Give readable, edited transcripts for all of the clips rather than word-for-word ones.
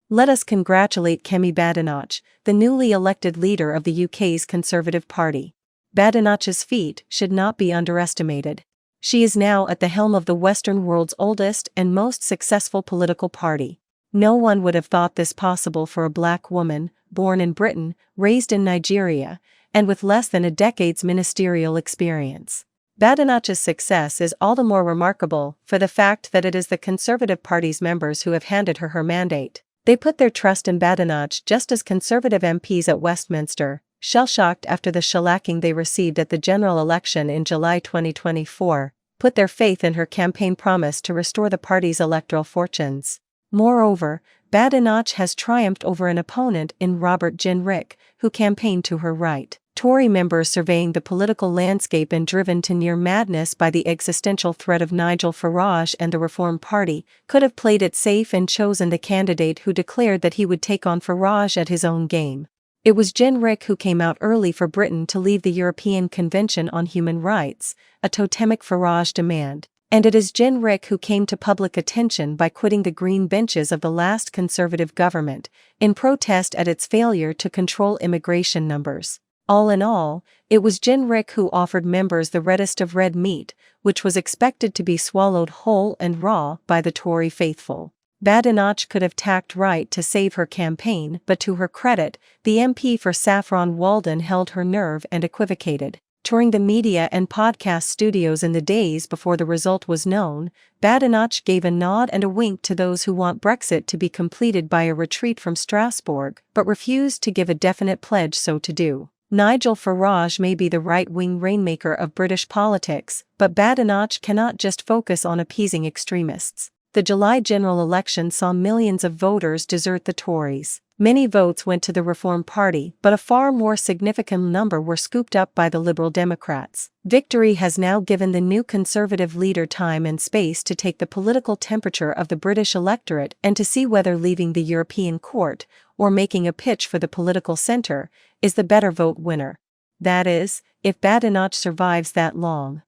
Let us congratulate Kemi Badenoch, the newly elected leader of the UK's Conservative Party. Badenoch's feat should not be underestimated. She is now at the helm of the Western world's oldest and most successful political party. No one would have thought this possible for a black woman, born in Britain, raised in Nigeria, and with less than a decade's ministerial experience. Badenoch's success is all the more remarkable for the fact that it is the Conservative Party's members who have handed her mandate. They put their trust in Badenoch just as Conservative MPs at Westminster, shell-shocked after the shellacking they received at the general election in July 2024, put their faith in her campaign promise to restore the party's electoral fortunes. Moreover, Badenoch has triumphed over an opponent in Robert Ginrick, who campaigned to her right. Tory members surveying the political landscape and driven to near madness by the existential threat of Nigel Farage and the Reform Party, could have played it safe and chosen the candidate who declared that he would take on Farage at his own game. It was Ginrick who came out early for Britain to leave the European Convention on Human Rights, a totemic Farage demand. And it is Ginrick who came to public attention by quitting the green benches of the last Conservative government, in protest at its failure to control immigration numbers. All in all, it was Ginrick who offered members the reddest of red meat, which was expected to be swallowed whole and raw by the Tory faithful. Badenoch could have tacked right to save her campaign, but to her credit, the MP for Saffron Walden held her nerve and equivocated. Touring the media and podcast studios in the days before the result was known, Badenoch gave a nod and a wink to those who want Brexit to be completed by a retreat from Strasbourg, but refused to give a definite pledge so to do. Nigel Farage may be the right-wing rainmaker of British politics, but Badenoch cannot just focus on appeasing extremists. The July general election saw millions of voters desert the Tories. Many votes went to the Reform Party, but a far more significant number were scooped up by the Liberal Democrats. Victory has now given the new Conservative leader time and space to take the political temperature of the British electorate and to see whether leaving the European court, or making a pitch for the political centre, is the better vote winner. That is, if Badenoch survives that long.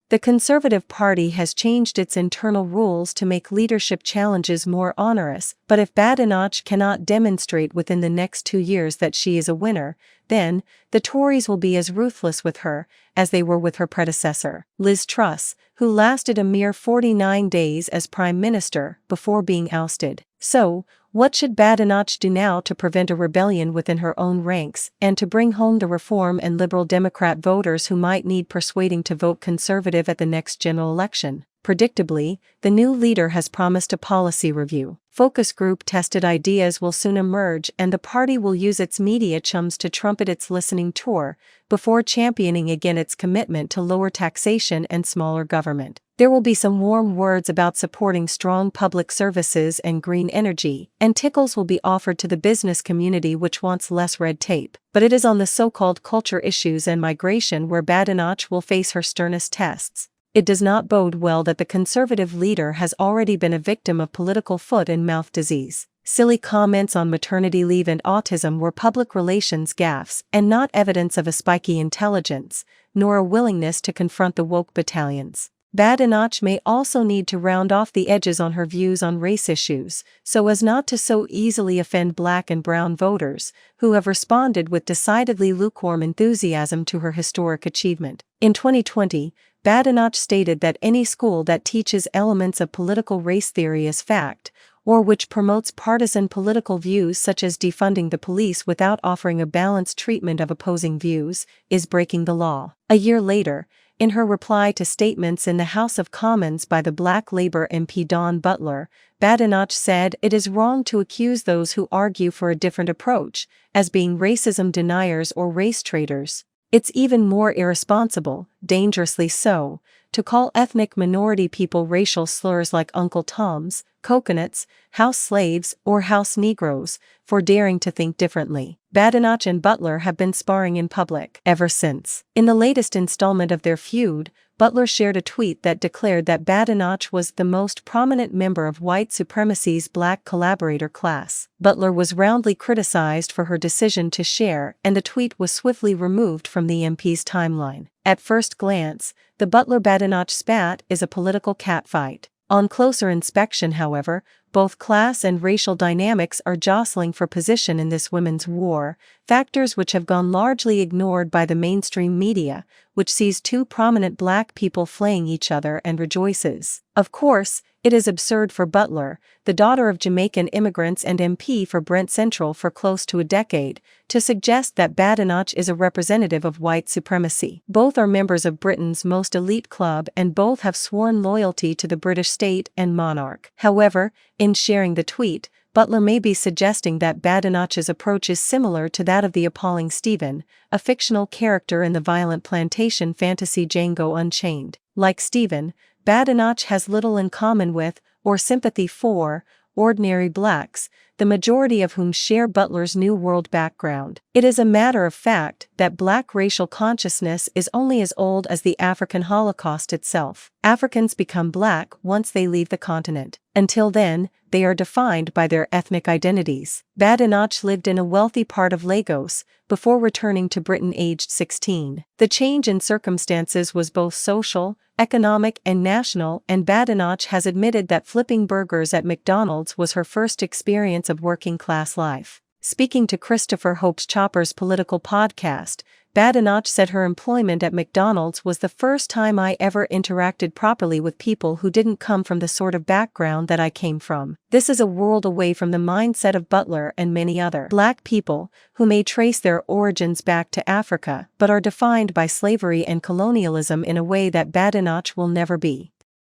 The Conservative Party has changed its internal rules to make leadership challenges more onerous, but if Badenoch cannot demonstrate within the next 2 years that she is a winner, then the Tories will be as ruthless with her as they were with her predecessor, Liz Truss, who lasted a mere 49 days as Prime Minister before being ousted. So, what should Badenoch do now to prevent a rebellion within her own ranks and to bring home the Reform and Liberal Democrat voters who might need persuading to vote Conservative at the next general election? Predictably, the new leader has promised a policy review. Focus group tested ideas will soon emerge and the party will use its media chums to trumpet its listening tour, before championing again its commitment to lower taxation and smaller government. There will be some warm words about supporting strong public services and green energy, and tickles will be offered to the business community which wants less red tape. But it is on the so-called culture issues and migration where Badenoch will face her sternest tests. It does not bode well that the Conservative leader has already been a victim of political foot-and-mouth disease. Silly comments on maternity leave and autism were public relations gaffes and not evidence of a spiky intelligence, nor a willingness to confront the woke battalions. Badenoch may also need to round off the edges on her views on race issues, so as not to so easily offend black and brown voters, who have responded with decidedly lukewarm enthusiasm to her historic achievement. In 2020, Badenoch stated that any school that teaches elements of political race theory as fact, or which promotes partisan political views such as defunding the police without offering a balanced treatment of opposing views, is breaking the law. A year later, in her reply to statements in the House of Commons by the black Labour MP Dawn Butler, Badenoch said it is wrong to accuse those who argue for a different approach as being racism deniers or race traitors. It's even more irresponsible, dangerously so, to call ethnic minority people racial slurs like Uncle Toms, coconuts, house slaves, or house Negroes, for daring to think differently. Badenoch and Butler have been sparring in public ever since. In the latest installment of their feud, Butler shared a tweet that declared that Badenoch was the most prominent member of white supremacy's black collaborator class. Butler was roundly criticized for her decision to share, and the tweet was swiftly removed from the MP's timeline. At first glance, the Butler-Badenoch spat is a political catfight. On closer inspection, however, Both class and racial dynamics are jostling for position in this women's war, factors which have gone largely ignored by the mainstream media, which sees two prominent black people flaying each other and rejoices. Of course, it is absurd for Butler, the daughter of Jamaican immigrants and MP for Brent Central for close to a decade, to suggest that Badenoch is a representative of white supremacy. Both are members of Britain's most elite club and both have sworn loyalty to the British state and monarch. However, in sharing the tweet, Butler may be suggesting that Badenoch's approach is similar to that of the appalling Stephen, a fictional character in the violent plantation fantasy Django Unchained. Like Stephen, Badenoch has little in common with, or sympathy for, ordinary blacks, the majority of whom share Butler's New World background. It is a matter of fact that black racial consciousness is only as old as the African Holocaust itself. Africans become black once they leave the continent. Until then, they are defined by their ethnic identities. Badenoch lived in a wealthy part of Lagos before returning to Britain aged 16. The change in circumstances was both social, economic and national, and Badenoch has admitted that flipping burgers at McDonald's was her first experience of working-class life. Speaking to Christopher Hope's Chopper's political podcast, Badenoch said her employment at McDonald's was the first time I ever interacted properly with people who didn't come from the sort of background that I came from. This is a world away from the mindset of Butler and many other black people, who may trace their origins back to Africa but are defined by slavery and colonialism in a way that Badenoch will never be.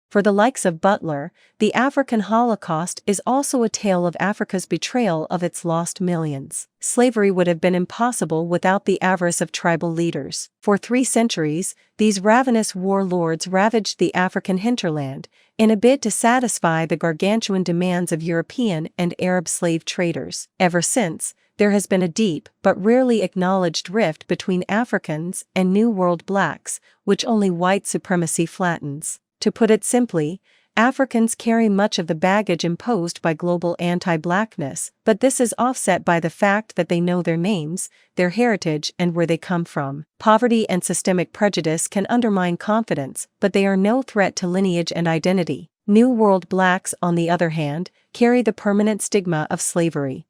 For the likes of Butler, the African Holocaust is also a tale of Africa's betrayal of its lost millions. Slavery would have been impossible without the avarice of tribal leaders. For 3 centuries, these ravenous warlords ravaged the African hinterland, in a bid to satisfy the gargantuan demands of European and Arab slave traders. Ever since, there has been a deep but rarely acknowledged rift between Africans and New World blacks, which only white supremacy flattens. To put it simply, Africans carry much of the baggage imposed by global anti-blackness, but this is offset by the fact that they know their names, their heritage and where they come from. Poverty and systemic prejudice can undermine confidence, but they are no threat to lineage and identity. New World blacks, on the other hand, carry the permanent stigma of slavery.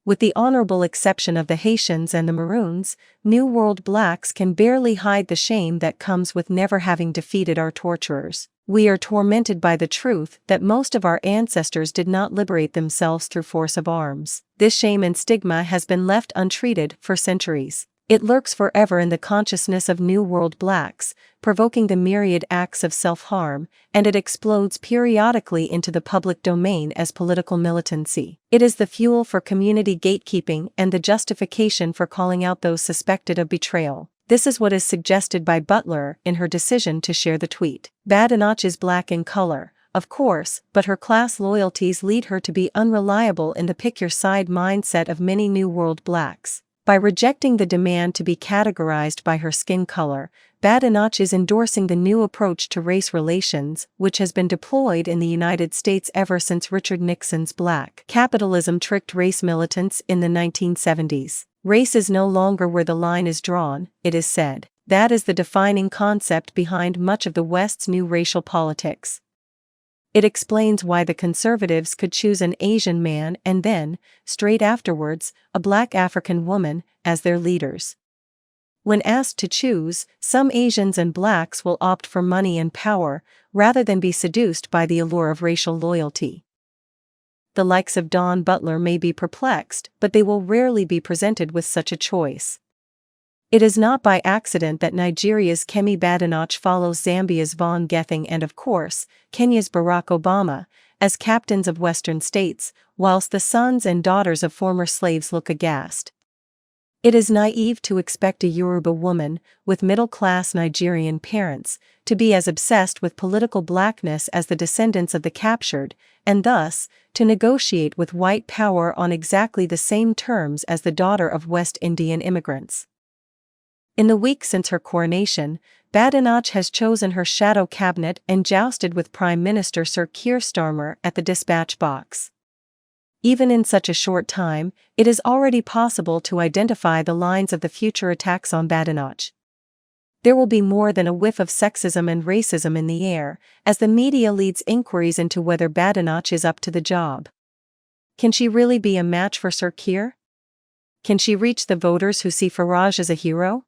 With the honorable exception of the Haitians and the Maroons, New World blacks can barely hide the shame that comes with never having defeated our torturers. We are tormented by the truth that most of our ancestors did not liberate themselves through force of arms. This shame and stigma has been left untreated for centuries. It lurks forever in the consciousness of New World blacks, provoking the myriad acts of self-harm, and it explodes periodically into the public domain as political militancy. It is the fuel for community gatekeeping and the justification for calling out those suspected of betrayal. This is what is suggested by Butler in her decision to share the tweet. Badenoch is black in color, of course, but her class loyalties lead her to be unreliable in the pick-your-side mindset of many New World blacks. By rejecting the demand to be categorized by her skin color, Badenoch is endorsing the new approach to race relations which has been deployed in the United States ever since Richard Nixon's black capitalism tricked race militants in the 1970s. Race is no longer where the line is drawn, it is said. That is the defining concept behind much of the West's new racial politics. It explains why the conservatives could choose an Asian man and then, straight afterwards, a black African woman as their leaders. When asked to choose, some Asians and blacks will opt for money and power rather than be seduced by the allure of racial loyalty. The likes of Dawn Butler may be perplexed, but they will rarely be presented with such a choice. It is not by accident that Nigeria's Kemi Badenoch follows Zambia's Vaughan Gething and, of course, Kenya's Barack Obama, as captains of Western states, whilst the sons and daughters of former slaves look aghast. It is naive to expect a Yoruba woman, with middle-class Nigerian parents, to be as obsessed with political blackness as the descendants of the captured, and thus, to negotiate with white power on exactly the same terms as the daughter of West Indian immigrants. In the week since her coronation, Badenoch has chosen her shadow cabinet and jousted with Prime Minister Sir Keir Starmer at the dispatch box. Even in such a short time, it is already possible to identify the lines of the future attacks on Badenoch. There will be more than a whiff of sexism and racism in the air, as the media leads inquiries into whether Badenoch is up to the job. Can she really be a match for Sir Keir? Can she reach the voters who see Farage as a hero?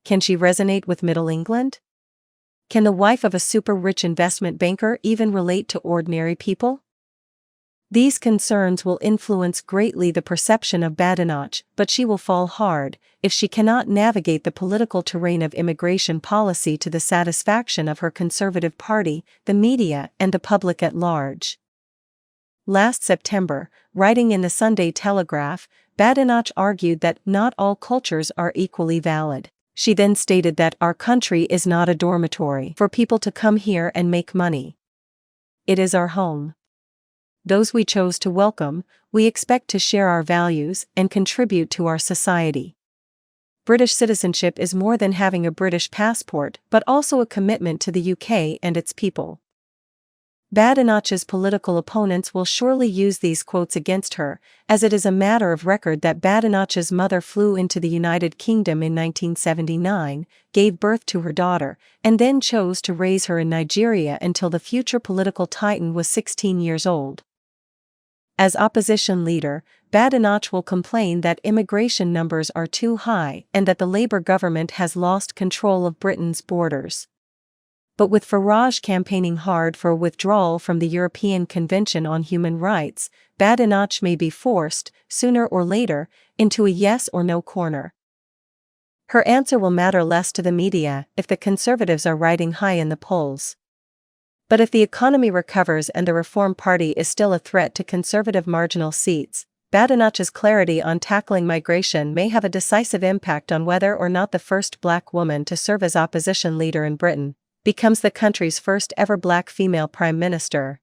Can she resonate with Middle England? Can the wife of a super-rich investment banker even relate to ordinary people? These concerns will influence greatly the perception of Badenoch, but she will fall hard if she cannot navigate the political terrain of immigration policy to the satisfaction of her Conservative Party, the media, and the public at large. Last September, writing in the Sunday Telegraph, Badenoch argued that not all cultures are equally valid. She then stated that our country is not a dormitory for people to come here and make money. It is our home. Those we chose to welcome, we expect to share our values and contribute to our society. British citizenship is more than having a British passport, but also a commitment to the UK and its people. Badenoch's political opponents will surely use these quotes against her, as it is a matter of record that Badenoch's mother flew into the United Kingdom in 1979, gave birth to her daughter, and then chose to raise her in Nigeria until the future political titan was 16 years old. As opposition leader, Badenoch will complain that immigration numbers are too high and that the Labour government has lost control of Britain's borders. But with Farage campaigning hard for withdrawal from the European Convention on Human Rights, Badenoch may be forced, sooner or later, into a yes or no corner. Her answer will matter less to the media if the Conservatives are riding high in the polls. But if the economy recovers and the Reform Party is still a threat to Conservative marginal seats, Badenoch's clarity on tackling migration may have a decisive impact on whether or not the first black woman to serve as opposition leader in Britain becomes the country's first ever black female prime minister.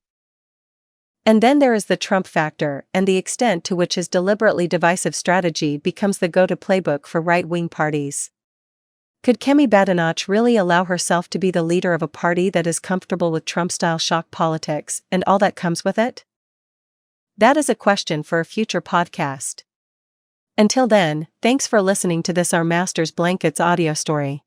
And then there is the Trump factor and the extent to which his deliberately divisive strategy becomes the go-to playbook for right-wing parties. Could Kemi Badenoch really allow herself to be the leader of a party that is comfortable with Trump-style shock politics and all that comes with it? That is a question for a future podcast. Until then, thanks for listening to this Our Masters Blankets audio story.